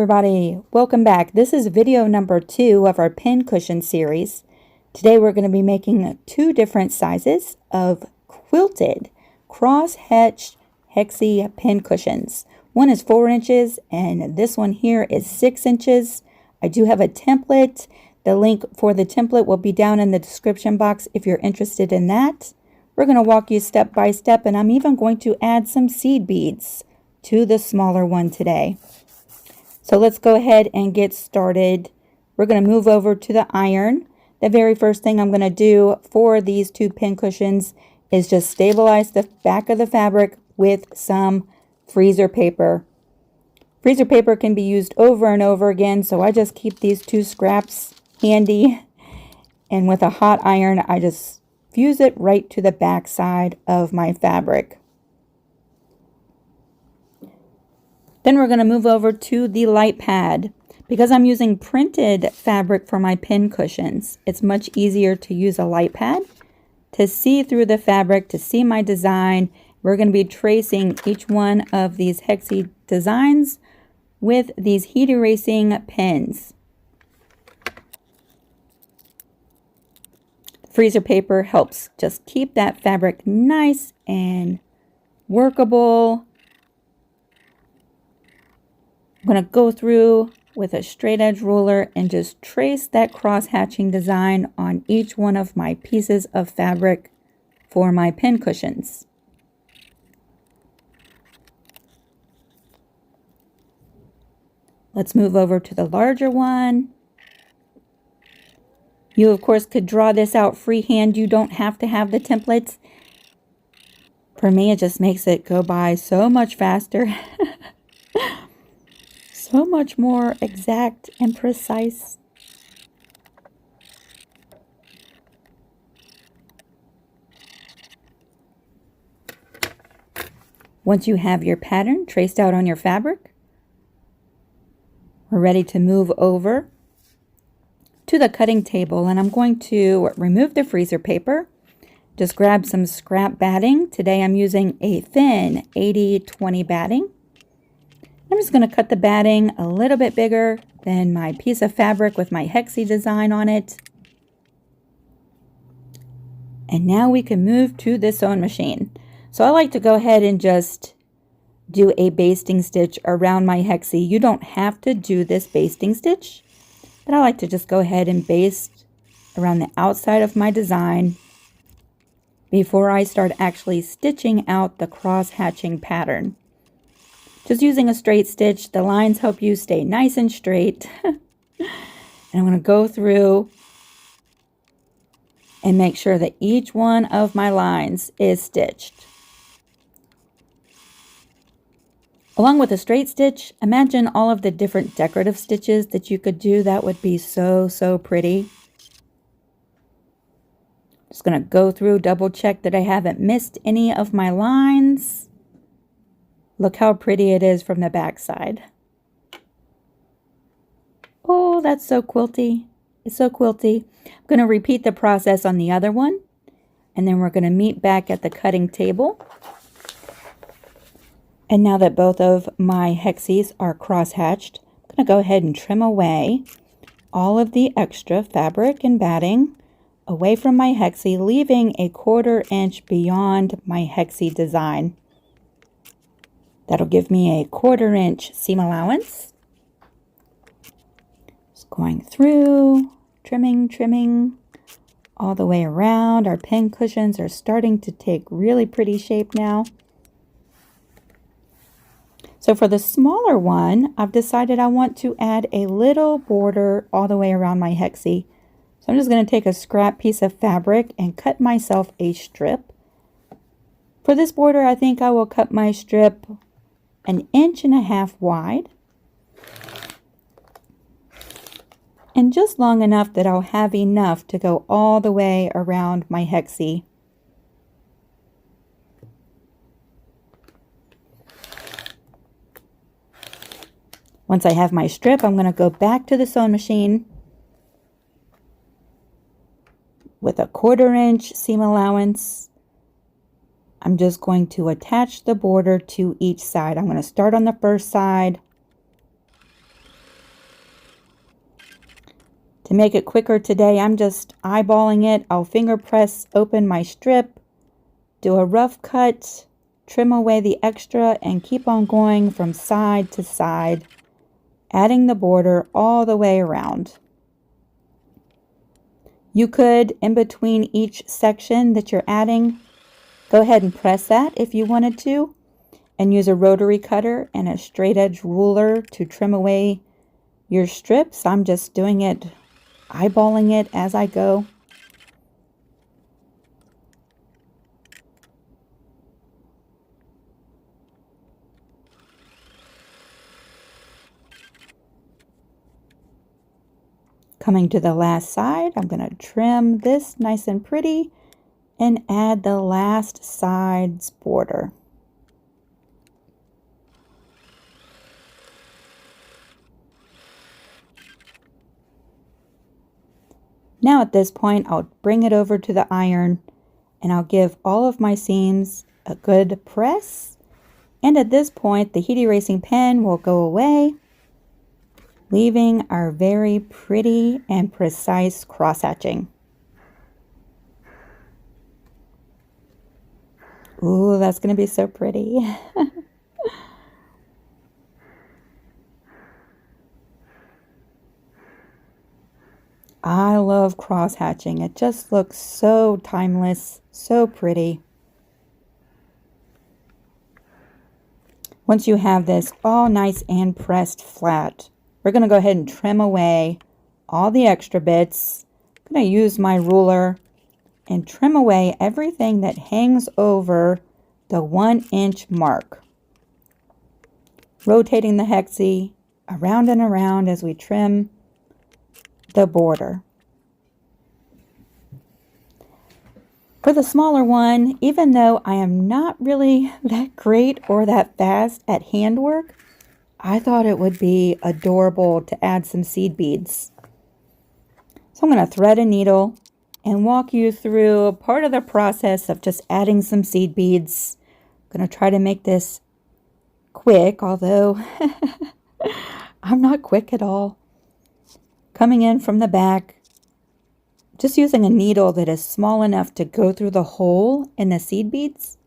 everybody, welcome back. This is video number 2 of our pin cushion series. Today we're going to be making 2 different sizes of quilted crosshatch Hexie pin cushions. One is 4 inches and this one here is 6 inches. I do have a template. The link for the template will be down in the description box if you're interested in that. We're going to walk you step by step, and I'm even going to add some seed beads to the smaller one today. So let's go ahead and get started. We're going to move over to the iron. The very first thing I'm going to do for these 2 pin cushions is just stabilize the back of the fabric with some freezer paper. Freezer paper can be used over and over again, so I just keep these 2 scraps handy. And with a hot iron, I just fuse it right to the back side of my fabric. Then we're going to move over to the light pad. Because I'm using printed fabric for my pin cushions, it's much easier to use a light pad to see through the fabric, to see my design. We're going to be tracing each one of these Hexie designs with these heat erasing pens. Freezer paper helps just keep that fabric nice and workable. I'm going to go through with a straight edge ruler and just trace that cross hatching design on each one of my pieces of fabric for my pin cushions. Let's move over to the larger one. You of course could draw this out freehand. You don't have to have the templates. For me, it just makes it go by so much faster. So much more exact and precise. Once you have your pattern traced out on your fabric, we're ready to move over to the cutting table, and I'm going to remove the freezer paper. Just grab some scrap batting. Today I'm using a thin 80/20 batting. I'm just going to cut the batting a little bit bigger than my piece of fabric with my Hexie design on it. And now we can move to the sewing machine. So I like to go ahead and just do a basting stitch around my Hexie. You don't have to do this basting stitch, but I like to just go ahead and baste around the outside of my design before I start actually stitching out the cross hatching pattern. Just using a straight stitch, the lines help you stay nice and straight. And I'm going to go through and make sure that each one of my lines is stitched. Along with a straight stitch, imagine all of the different decorative stitches that you could do. That would be so, so pretty. Just going to go through, double check that I haven't missed any of my lines. Look how pretty it is from the back side. Oh, that's so quilty. It's so quilty. I'm going to repeat the process on the other one, and then we're going to meet back at the cutting table. And now that both of my Hexies are cross-hatched, I'm going to go ahead and trim away all of the extra fabric and batting away from my Hexie, leaving a 1/4 inch beyond my Hexie design. That'll give me a 1/4 inch seam allowance. Just going through, trimming all the way around. Our pin cushions are starting to take really pretty shape now. So for the smaller one, I've decided I want to add a little border all the way around my Hexie. So I'm just going to take a scrap piece of fabric and cut myself a strip. For this border, I think I will cut my strip 1.5 inches wide, and just long enough that I'll have enough to go all the way around my Hexie. Once I have my strip, I'm going to go back to the sewing machine with a 1/4 inch seam allowance. I'm just going to attach the border to each side. I'm going to start on the first side To make it quicker today, I'm just eyeballing it. I'll finger press open my strip, do a rough cut, trim away the extra, and keep on going from side to side, adding the border all the way around. You could, in between each section that you're adding, go ahead and press that if you wanted to, and use a rotary cutter and a straight edge ruler to trim away your strips. I'm just doing it, eyeballing it as I go. Coming to the last side, I'm going to trim this nice and pretty and add the last side's border. Now at this point, I'll bring it over to the iron and I'll give all of my seams a good press. And at this point, the heat erasing pen will go away, leaving our very pretty and precise cross-hatching. Ooh, that's going to be so pretty. I love cross-hatching. It just looks so timeless, so pretty. Once you have this all nice and pressed flat, we're going to go ahead and trim away all the extra bits. I'm going to use my ruler and trim away everything that hangs over the 1-inch mark. Rotating the hexie around and around as we trim the border. For the smaller one, even though I am not really that great or that fast at handwork, I thought it would be adorable to add some seed beads. So I'm going to thread a needle and walk you through part of the process of just adding some seed beads. I'm going to try to make this quick, although I'm not quick at all. Coming in from the back, just using a needle that is small enough to go through the hole in the seed beads.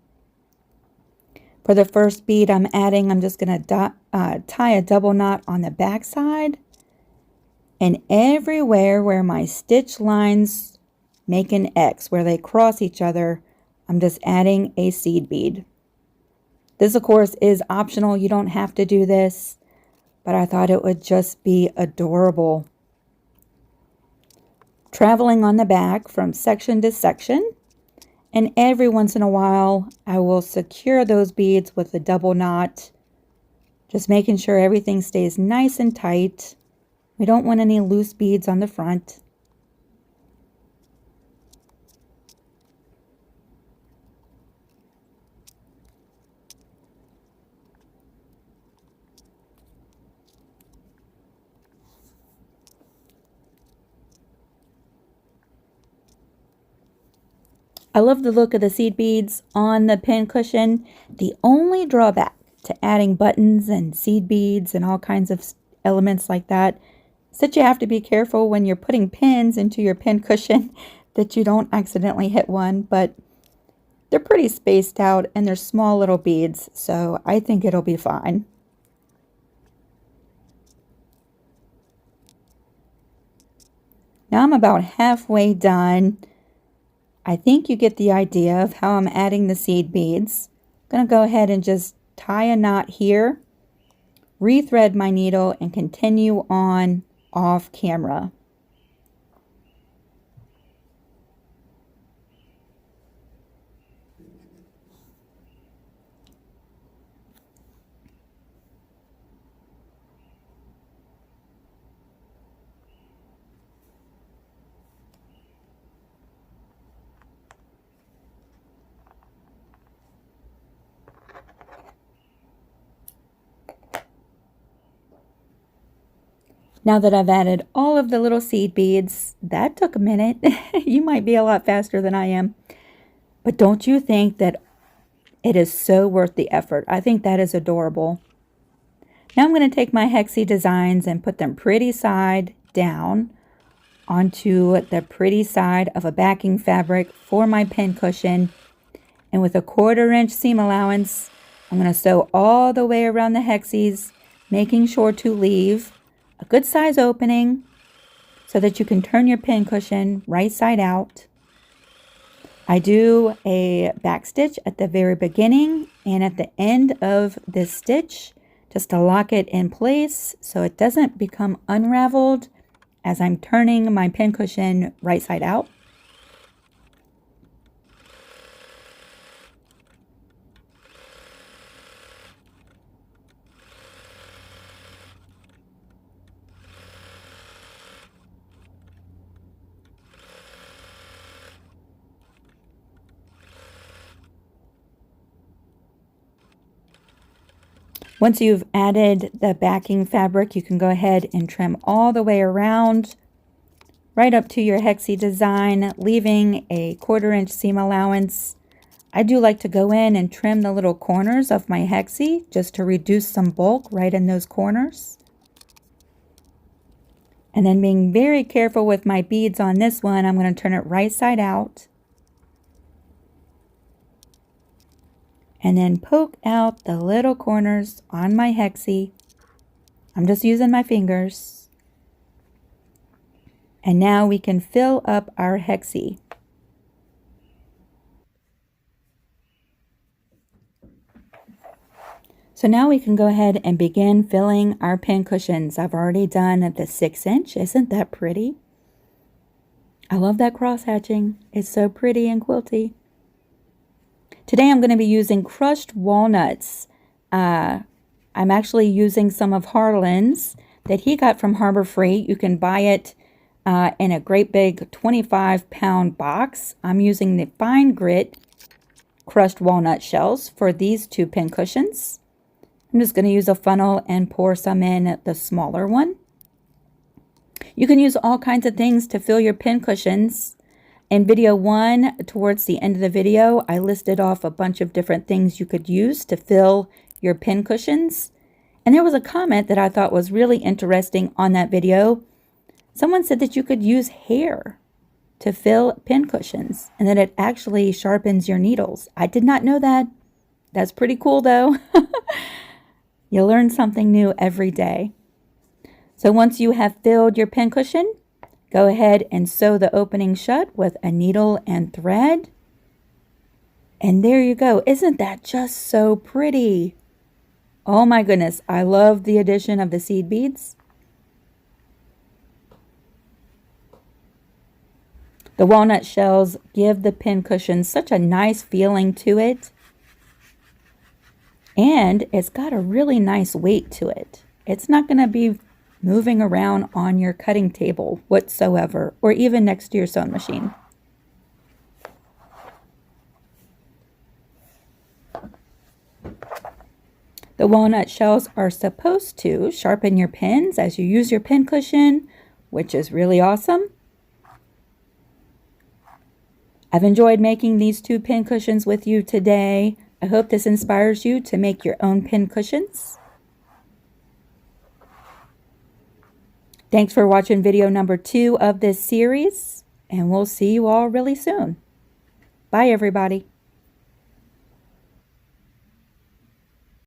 For the first bead I'm adding, I'm just going to tie a double knot on the back side. And everywhere where my stitch lines make an X, where they cross each other, I'm just adding a seed bead. This, of course, is optional. You don't have to do this, but I thought it would just be adorable. Traveling on the back from section to section, and every once in a while I will secure those beads with a double knot, just making sure everything stays nice and tight. We don't want any loose beads on the front. I love the look of the seed beads on the pin cushion. The only drawback to adding buttons and seed beads and all kinds of elements like that is that you have to be careful when you're putting pins into your pin cushion that you don't accidentally hit one, but they're pretty spaced out and they're small little beads, so I think it'll be fine. Now I'm about halfway done. I think you get the idea of how I'm adding the seed beads. I'm going to go ahead and just tie a knot here, rethread my needle, and continue on off camera. Now that I've added all of the little seed beads, that took a minute. You might be a lot faster than I am. But don't you think that it is so worth the effort? I think that is adorable. Now I'm going to take my Hexie designs and put them pretty side down onto the pretty side of a backing fabric for my pincushion. And with a 1/4 inch seam allowance, I'm going to sew all the way around the hexies, making sure to leave a good size opening so that you can turn your pincushion right side out. I do a back stitch at the very beginning and at the end of this stitch just to lock it in place so it doesn't become unraveled as I'm turning my pincushion right side out. Once you've added the backing fabric, you can go ahead and trim all the way around, right up to your hexie design, leaving a 1/4 inch seam allowance. I do like to go in and trim the little corners of my hexie just to reduce some bulk right in those corners. And then being very careful with my beads on this one, I'm going to turn it right side out. And then poke out the little corners on my hexie. I'm just using my fingers. And now we can fill up our hexie. So now we can go ahead and begin filling our pin cushions. I've already done the 6 inch. Isn't that pretty? I love that cross hatching. It's so pretty and quilty. Today I'm going to be using crushed walnuts. I'm actually using some of Harlan's that he got from Harbor Freight. You can buy it in a great big 25-pound box. I'm using the fine grit crushed walnut shells for these 2 pin cushions. I'm just going to use a funnel and pour some in the smaller one. You can use all kinds of things to fill your pin cushions. In video 1, towards the end of the video, I listed off a bunch of different things you could use to fill your pin cushions. And there was a comment that I thought was really interesting on that video. Someone said that you could use hair to fill pin cushions and that it actually sharpens your needles. I did not know that. That's pretty cool though. You learn something new every day. So once you have filled your pin cushion, go ahead and sew the opening shut with a needle and thread. And there you go. Isn't that just so pretty? Oh my goodness, I love the addition of the seed beads. The walnut shells give the pin cushion such a nice feeling to it. And it's got a really nice weight to it. It's not going to be moving around on your cutting table whatsoever, or even next to your sewing machine. The walnut shells are supposed to sharpen your pins as you use your pin cushion, which is really awesome. I've enjoyed making these 2 pin cushions with you today. I hope this inspires you to make your own pin cushions. Thanks for watching video number 2 of this series, and we'll see you all really soon. Bye, everybody.